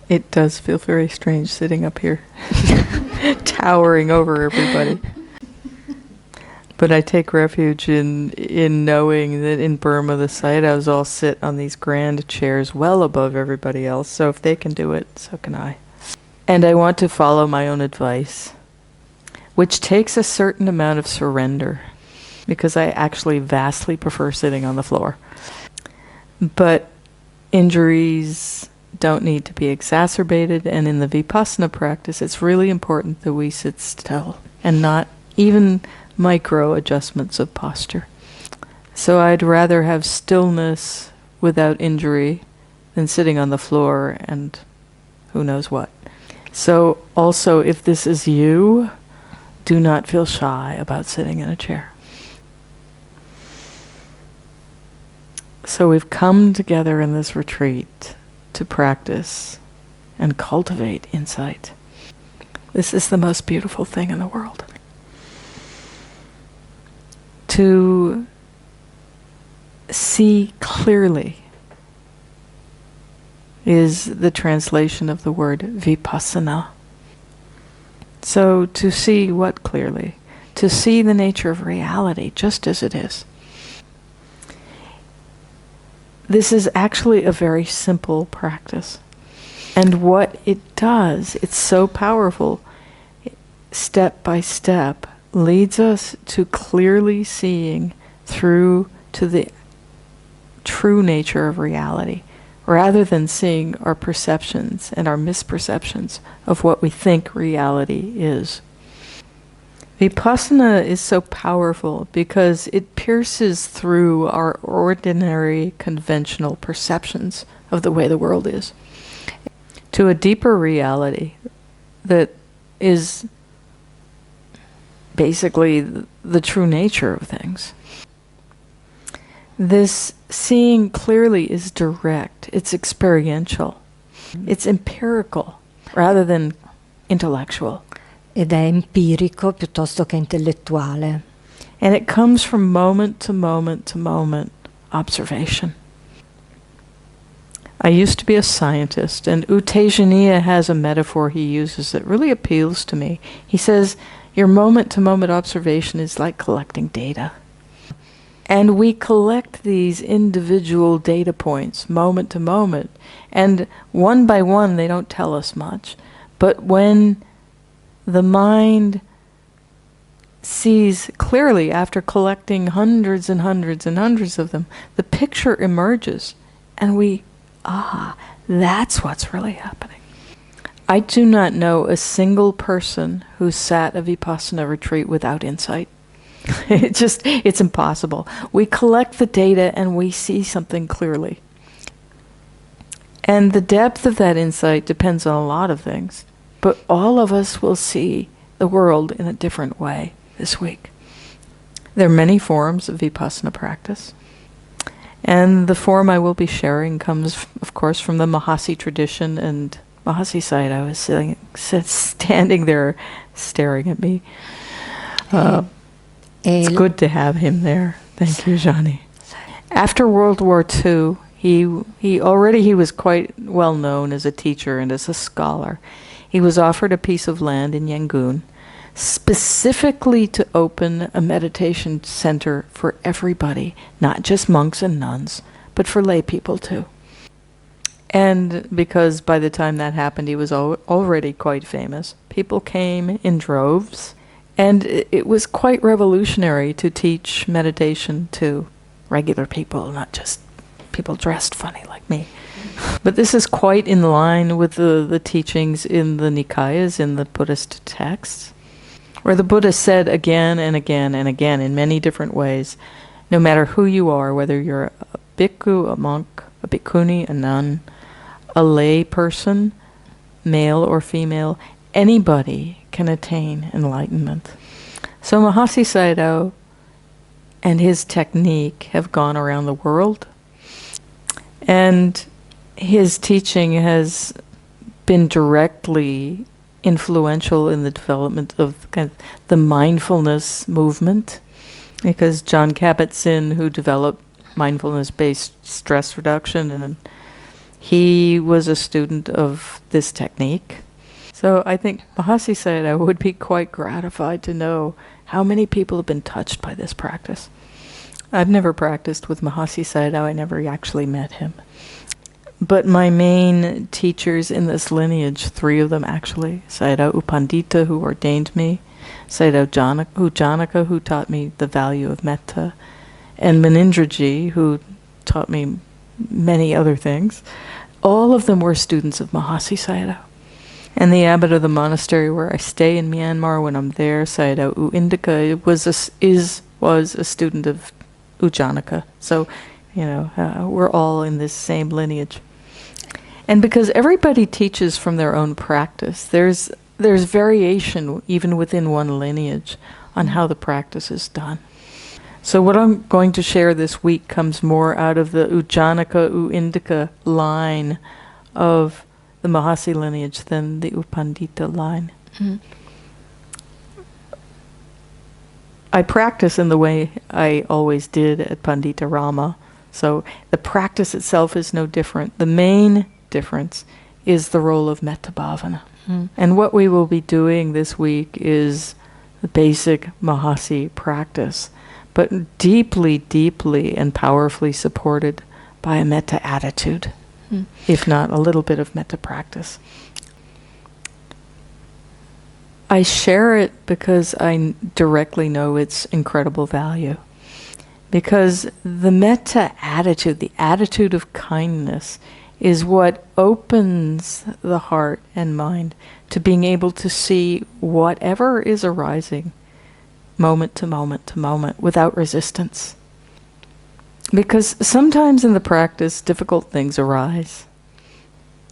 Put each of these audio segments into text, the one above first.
It does feel very strange sitting up here, towering over everybody. But I take refuge in knowing that in Burma the Sayadaws all sit on these grand chairs well above everybody else, so if they can do it, so can I. And I want to follow my own advice, which takes a certain amount of surrender, because I actually vastly prefer sitting on the floor. But injuries don't need to be exacerbated, and in the Vipassana practice it's really important that we sit still and not even micro adjustments of posture. So I'd rather have stillness without injury than sitting on the floor and who knows what. So also, if this is you, do not feel shy about sitting in a chair. So we've come together in this retreat to practice and cultivate insight. This is the most beautiful thing in the world. To see clearly is the translation of the word vipassana. So to see what clearly? To see the nature of reality just as it is. This is actually a very simple practice. And what it does, it's so powerful, step by step, leads us to clearly seeing through to the true nature of reality, rather than seeing our perceptions and our misperceptions of what we think reality is. Vipassana is so powerful because it pierces through our ordinary, conventional perceptions of the way the world is, to a deeper reality that is basically the true nature of things. This seeing clearly is direct, it's experiential, it's empirical rather than intellectual. Ed è empirico piuttosto che intellettuale. And it comes from moment to moment to moment observation. I used to be a scientist, and U Tejaniya has a metaphor he uses that really appeals to me. He says, your moment-to-moment observation is like collecting data. And we collect these individual data points, moment to moment, and one by one they don't tell us much. But when the mind sees clearly, after collecting hundreds and hundreds and hundreds of them, the picture emerges, and we, that's what's really happening. I do not know a single person who sat a Vipassana retreat without insight. It's impossible. We collect the data and we see something clearly. And the depth of that insight depends on a lot of things. But all of us will see the world in a different way this week. There are many forms of Vipassana practice. And the form I will be sharing comes, of course, from the Mahasi tradition, and Mahasi Sayadaw is standing there staring at me. It's good to have him there. Thank you, Johnny. After World War II, he was quite well known as a teacher and as a scholar. He was offered a piece of land in Yangon, specifically to open a meditation center for everybody, not just monks and nuns, but for lay people too. And because by the time that happened, he was already quite famous, people came in droves, and it was quite revolutionary to teach meditation to regular people, not just people dressed funny like me. But this is quite in line with the teachings in the Nikayas, in the Buddhist texts, where the Buddha said again and again and again in many different ways, no matter who you are, whether you're a bhikkhu, a monk, a bhikkhuni, a nun, a lay person, male or female, anybody can attain enlightenment. So Mahasi Sayadaw and his technique have gone around the world, and his teaching has been directly influential in the development of kind of the mindfulness movement, because John Kabat-Zinn, who developed mindfulness-based stress reduction, and He was a student of this technique. So I think Mahasi Sayadaw would be quite gratified to know how many people have been touched by this practice. I've never practiced with Mahasi Sayadaw. I never actually met him. But my main teachers in this lineage, 3 of them actually, Sayadaw U Pandita, who ordained me, Sayadaw Janaka, who taught me the value of metta, and Munindraji, who taught me many other things, all of them were students of Mahasi Sayadaw. And the abbot of the monastery where I stay in Myanmar, when I'm there, Sayadaw U Indika, was a student of U Janaka. So, we're all in this same lineage. And because everybody teaches from their own practice, there's variation even within one lineage on how the practice is done. So what I'm going to share this week comes more out of the U Janaka, U Indika line of the Mahasi lineage than the U Pandita line. Mm. I practice in the way I always did at Pandita Rama. So the practice itself is no different. The main difference is the role of metta bhavana. Mm. And what we will be doing this week is the basic Mahasi practice, but deeply, deeply and powerfully supported by a metta attitude, if not a little bit of metta practice. I share it because I directly know its incredible value. Because the metta attitude, the attitude of kindness, is what opens the heart and mind to being able to see whatever is arising moment to moment to moment without resistance. Because sometimes in the practice, difficult things arise.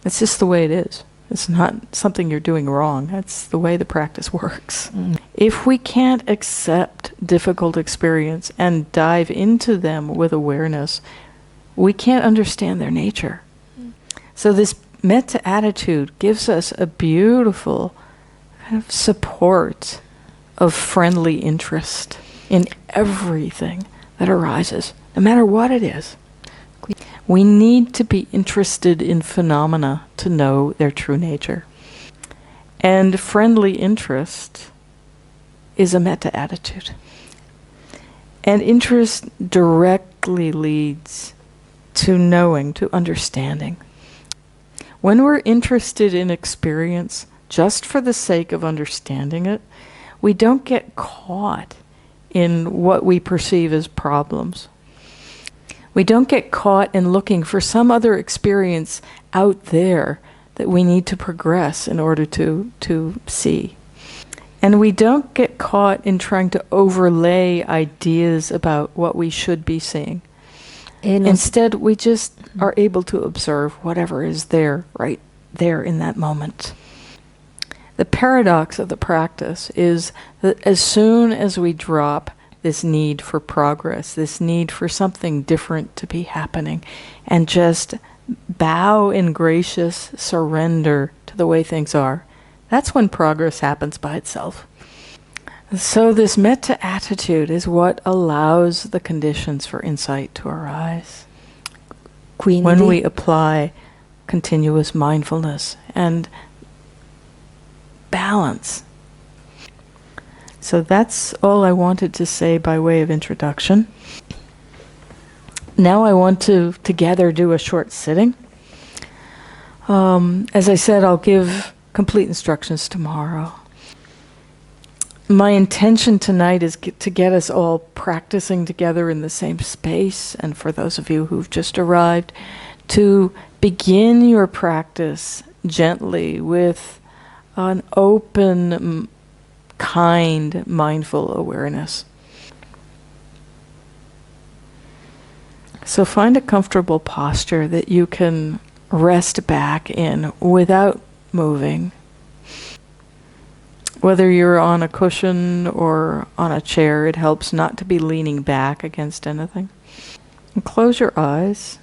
It's just the way it is. It's not something you're doing wrong. That's the way the practice works. Mm. If we can't accept difficult experience and dive into them with awareness, we can't understand their nature. So this metta attitude gives us a beautiful kind of support of friendly interest in everything that arises, no matter what it is. We need to be interested in phenomena to know their true nature. And friendly interest is a metta attitude. And interest directly leads to knowing, to understanding. When we're interested in experience just for the sake of understanding it, we don't get caught in what we perceive as problems. We don't get caught in looking for some other experience out there that we need to progress in order to see. And we don't get caught in trying to overlay ideas about what we should be seeing. Instead, we just are able to observe whatever is there, right there in that moment. The paradox of the practice is that as soon as we drop this need for progress, this need for something different to be happening, and just bow in gracious surrender to the way things are, that's when progress happens by itself. So this metta attitude is what allows the conditions for insight to arise. When we apply continuous mindfulness and balance. So that's all I wanted to say by way of introduction. Now I want to together do a short sitting. As I said, I'll give complete instructions tomorrow. My intention tonight is to get us all practicing together in the same space, and for those of you who've just arrived, to begin your practice gently with an open, kind, mindful awareness. So find a comfortable posture that you can rest back in without moving. Whether you're on a cushion or on a chair, it helps not to be leaning back against anything. And close your eyes.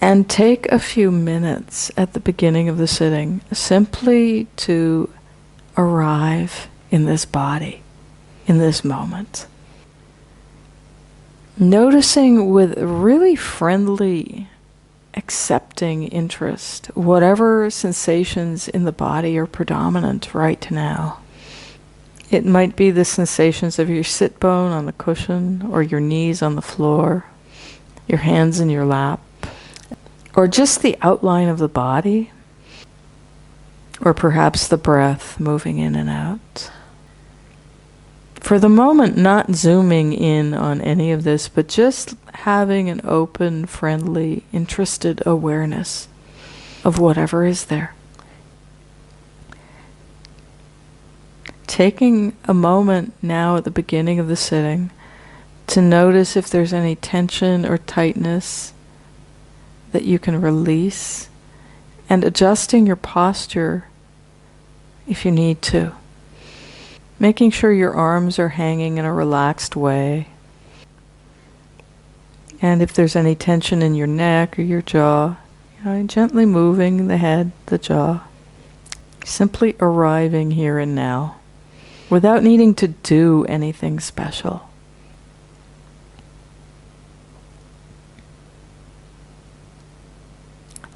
And take a few minutes at the beginning of the sitting simply to arrive in this body, in this moment. Noticing with really friendly, accepting interest, whatever sensations in the body are predominant right now. It might be the sensations of your sit bone on the cushion, or your knees on the floor, your hands in your lap, or just the outline of the body, or perhaps the breath moving in and out. For the moment, not zooming in on any of this, but just having an open, friendly, interested awareness of whatever is there. Taking a moment now at the beginning of the sitting to notice if there's any tension or tightness that you can release, and adjusting your posture if you need to. Making sure your arms are hanging in a relaxed way. And if there's any tension in your neck or your jaw, gently moving the head, the jaw. Simply arriving here and now, without needing to do anything special.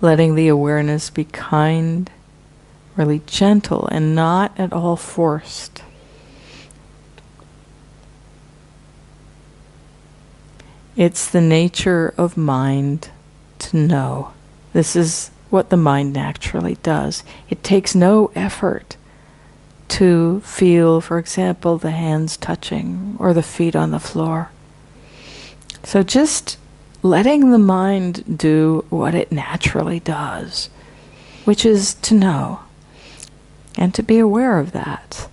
Letting the awareness be kind, really gentle, and not at all forced. It's the nature of mind to know. This is what the mind naturally does. It takes no effort to feel, for example, the hands touching or the feet on the floor. So just letting the mind do what it naturally does, which is to know and to be aware of that.